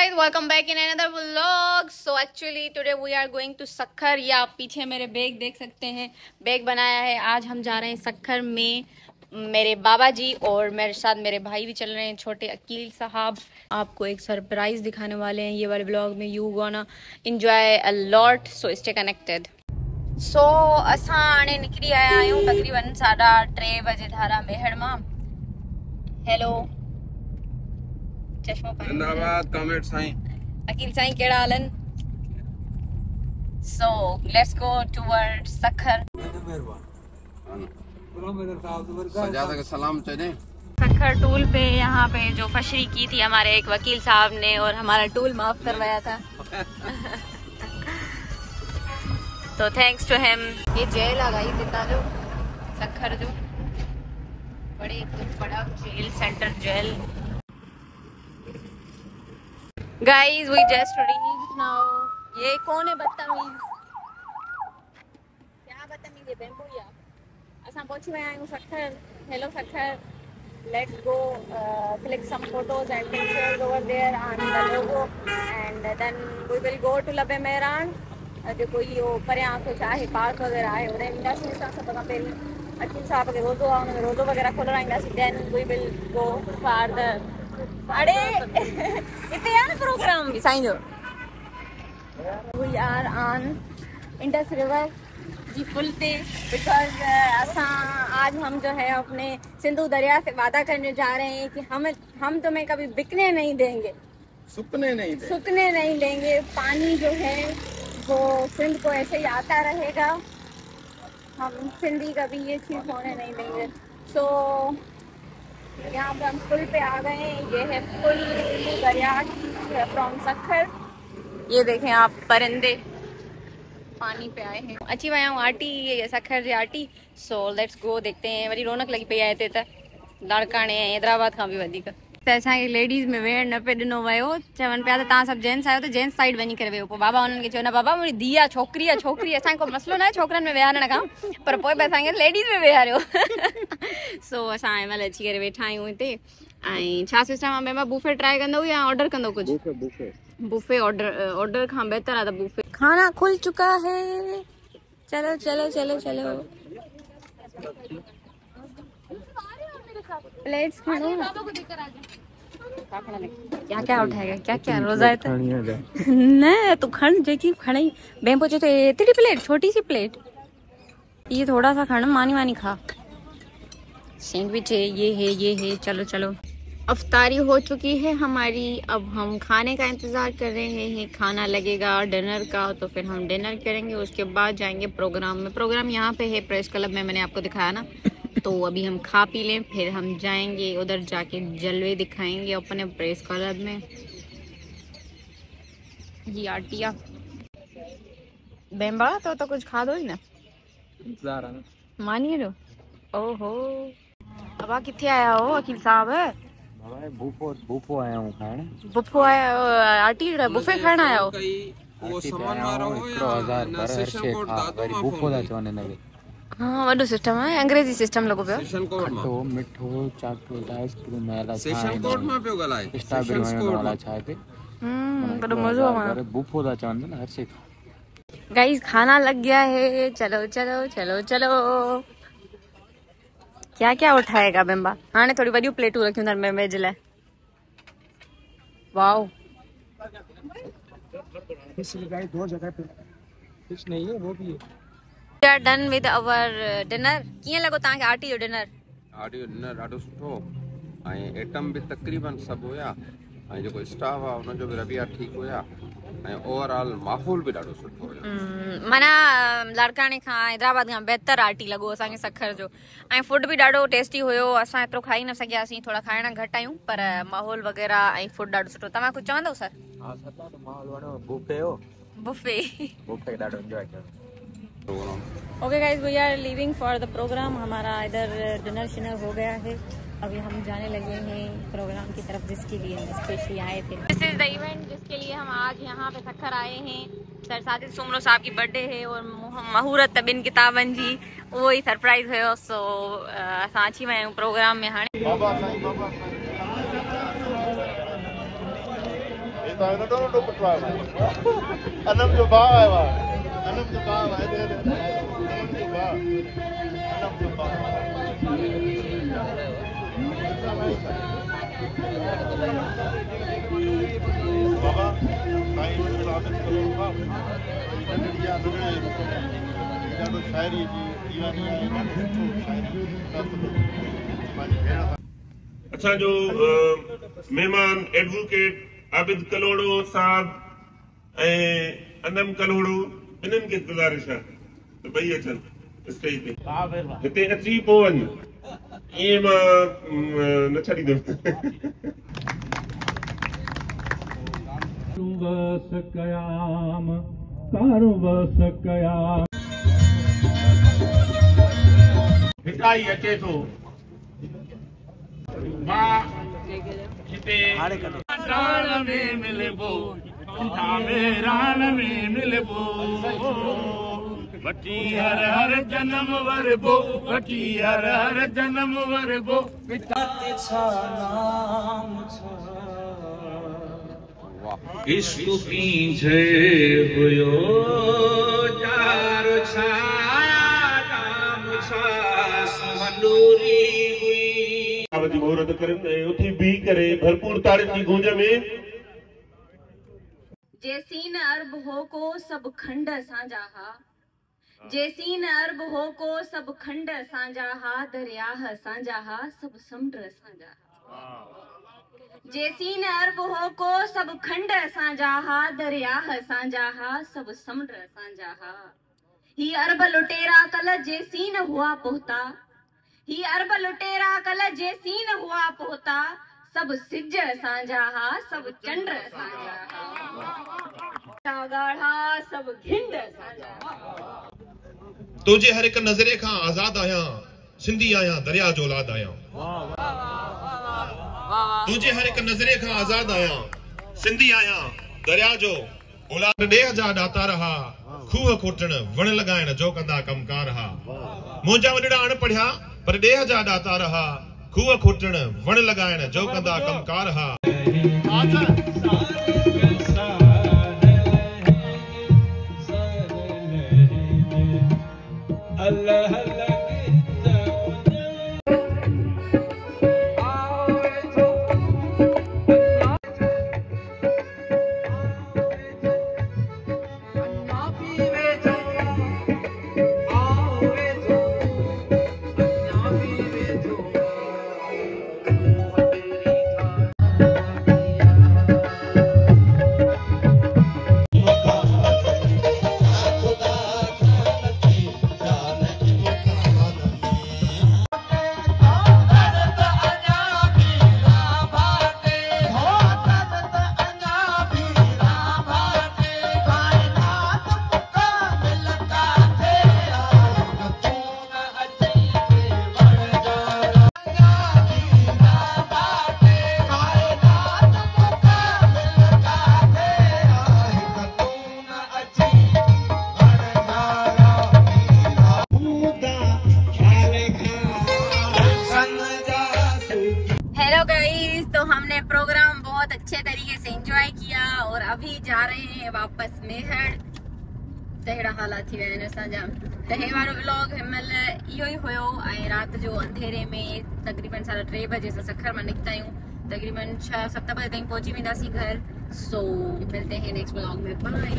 guys, welcome back in another vlog. So actually today we are going to Sukkur. या आप पीछे मेरे bag देख सकते हैं, बैग बनाया है. आज हम जा रहे हैं सक्खर में. मेरे बाबा जी और मेरे साथ मेरे भाई भी चल रहे हैं, छोटे अकील साहब. आपको एक सरप्राइज दिखाने वाले हैं ये वाले व्लॉग में. You gonna enjoy a lot, so stay connected. So असां हाणे निकिरी आया आहियूं तकरीबन 3:30 बजे धारा मेहड़ मां. हेलो चश्मो जिंदाबाद कमेंट साईं. अकील साईं केड़ा हालन. So let's go towards Sukkur. सजादा का सलाम चले. सक्खर टूल पे यहाँ पे जो फशरी की थी हमारे एक वकील साहब ने, और हमारा टूल माफ करवाया था. तो थैंक्स टू हिम. ये जेल आ गई देता जो सक्खर जो बड़ा jail centre jail. Guys, we just reached now. ये कौन है बदतमीज? क्या बदतमीज है बेम्बुया? असां पहुंची विया आहियूं Sukkur. Hello Sukkur. Let's go click some photos and pictures over there on the logo, and then we will go to Labe Mehran. जेको इहो परियां कुझु आहे पार्क वग़ैरह आहे उन ईंदासीं. असां सभु खां पहिरीं अकील साहब खे रोज़ो आहे, हुन रोज़ो वग़ैरह खोलाईंदासीं. Then we will go for the अड़े इतने यार प्रोग्राम साईं जो. We are on Indus river जी पुल पे, बिकॉज आज हम जो है अपने सिंधु दरिया से वादा करने जा रहे हैं कि हम तुम्हें कभी बिकने नहीं देंगे, सूखने नहीं देंगे. पानी जो है वो सिंध को ऐसे ही आता रहेगा. हम सिंधी कभी ये चीज़ होने नहीं देंगे. सो यहाँ पे हम पुल पे आ गए हैं. ये है पुल दरिया फ्रॉम सक्खर. ये देखें आप परिंदे पानी पे आए हैं. अची विया हूँ आटी, ये सक्खर जी आटी. सो लेट्स गो. देखते हैं वरी रौनक लगी पई आहे हिते त लाड़काणे ऐं हैदराबाद खां बि वधीक. त असांखे लेडीज़ में वेड़ न पे ॾिनो वियो. चवनि पिया त तव्हां सभु जेंट्स आहियो त जेंट्स साइड वञी करे वियो. पोइ बाबा हुननि खे चयो न बाबा मुंहिंजी धीउ आहे, छोकिरी आहे. असांखे को मसलो न आहे छोकिरनि में विहारण खां, पर पोइ बि असांखे लेडीज़ में विहारियो. सो असां हिन महिल अची करे वेठा आहियूं हिते. ऐं छा सिस्टम आहे मेमा, बुफे ट्राई कंदो या ऑर्डर कंदो कुझु? बुफे ऑर्डर खां बहितर आहे त बुफे. खाना खुल चुका है. चलो चलो चलो चलो. प्लेट्स खड़ो. क्या क्या उठाएगा, क्या क्या रोजा है न तू खण जेकी खड़ी बेंपो जो तो इतनी प्लेट, छोटी सी प्लेट. ये थोड़ा सा खाना मानी खा. सैंडविच है, ये है. चलो चलो. अफ्तारी हो चुकी है हमारी. अब हम खाने का इंतजार कर रहे हैं. खाना लगेगा डिनर का, तो फिर हम डिनर करेंगे. उसके बाद जाएंगे प्रोग्राम में. प्रोग्राम यहाँ पे है प्रेस क्लब में, मैंने आपको दिखाया ना. तो अभी हम खा पी लें, फिर हम जाएंगे उधर, जाके जलवे दिखाएंगे अपने प्रेस क्लब में. जी आटिया बेम्बा तो कुछ खा दो ही ना. मानिए लो. ओहो अब किथे आया हो अकील साहब? बुफो आया हूँ खाने. बुफो आया आटी बुफे खाना आया हो. हाँ वॾो सिस्टम है, अंग्रेजी सिस्टम लॻो पियो. खट्टो मिठो चॉकलेट आइसक्रीम वाला स्ट्रॉबेरी वाला छा है. बड़ो मज़ो आया. बुफो दा चवंदा न हर शइ. गाइस खाना लग गया है. चलो चलो चलो चलो. क्या क्या उठाएगा बेम्बा? हाँ ने थोड़ी वॾियूं प्लेटूं रखियूं अथनि बेम्बे जे लाइ. वाओ. दो जगह पे फिश नहीं है, वो भी है. We are done with our dinner. कीअं लॻो तव्हांखे आटी जो डिनर? आटी जो डिनर ॾाढो सुठो ऐं आइटम बि तक़रीबन सभु हुया. ऐं जेको स्टाफ आहे हुनजो बि रवैया ठीकु हुया. ऐं ओवरऑल माहौल बि ॾाढो सुठो हुयो. माना लाड़काणे खां हैदराबाद खां बहितर आटी लॻो असांखे सक्खर जो. ऐं फूड बि ॾाढो टेस्टी हुयो. असां एतिरो खाई न सघियासीं, थोरा खाइण घटि आहियूं, पर माहौल वग़ैरह ऐं फूड ॾाढो सुठो. तव्हां कुझु चवंदव सर? हां सर माहौल वणो. बुफे ॾाढो एंजॉय कयो. Okay guys, we are leaving for the programme. हमारा इधर डिनर शिनर हो गया है. अभी हम जाने लगे हैं प्रोग्राम की तरफ, जिसके लिए हम स्पेशली आए थे. दिस इज द इवेंट जिसके लिए हम आज यहाँ पे सक्खर आए हैं. सर साजिद सुमरो साहब की बर्थडे है और मुहूर्त ॿिनि किताबनि जी, उहो ही सरप्राइज़ हुयो. सो असां अची विया आहियूं प्रोग्राम में. हाणे पटवायो न तो पटवायो अनम जो भाव आयो आहे अनम जो भाव आहे अनम जो भाव बाबा साईं जो आदत करो का नंढड़िया ॾाढो शाइरी जी दीवानी आहे ॾाढो सुठो शाइरी असांजो मेहमान एडवोकेट आबिद कलोड़ो साहब ऐं अनम कलोड़ो इन्हनि खे गुज़ारिश आहे त ॿई अचनि स्टेज ते हिते अची पोइ वञ ईअं मां न छॾींदुमि बस कयाम कारो बस कयाम हिताई अचे थो मां हिते राण में मिलबो राण में मिलबो वठी हर हर जन्म वरबो वठी हर हर जन्म वरबो पिताते छा नाम छा इश्क पीछे हुयो जारो छा नाम छा सुमनूरी हुई जी मुहूर्त करनि ऐं उथी बीह करे भरपूर तारीफ़ जी गूंज में जैसीन अरब हो को सब खंड सांजा हा जैसीन अरब हो को सब खंड सांजा हा दरियाह सांजा हा सब समुंड सांजा हा जैसीन अरब हो को सब खंड सांजा हा दरियाह सांजा हा सब समुंड सांजा हा ही अरब लुटेरा कल जैसीन हुआ पोहता ही अरब लुटेरा कल जैसीन हुआ पोहता सब सिज सांजा हा सब चंद्र सांजा हा गाढ़ा सब घिंड सांजा तुझे हर एक नजरे खां आजाद आया सिंधी आया दरिया जो औलाद आया तुझे हर एक नजरे खां आजाद आया सिंधी आया दरिया जो औलाद ॾेह जा ॾाता रहा खूह खोटण वण लॻाइण जो कंदा कमकार रहा मुंहिंजा वॾड़ा अणपढ़िया पर ॾेह जा ॾाता रहा खूह खोटण वण लॻाइण जो कंदा कमकार रहा अल्लाह प्रोग्राम बहुत अच्छे तरीके से एंजॉय किया और अभी जा रहे हैं वापस मेहर तहिड़ा हालात थी वैन असांजा त हे वारो व्लॉग हिनमहिल इहो ई हुयो ऐं राति जो अंधेरे में तक़रीबन 3:30 बजे असां सखर मां निकिता आहियूं तक़रीबन 6-7 बजे ताईं पहुची वेंदासीं घर सो मिलते हैं नेक्स्ट व्लॉग में बाय।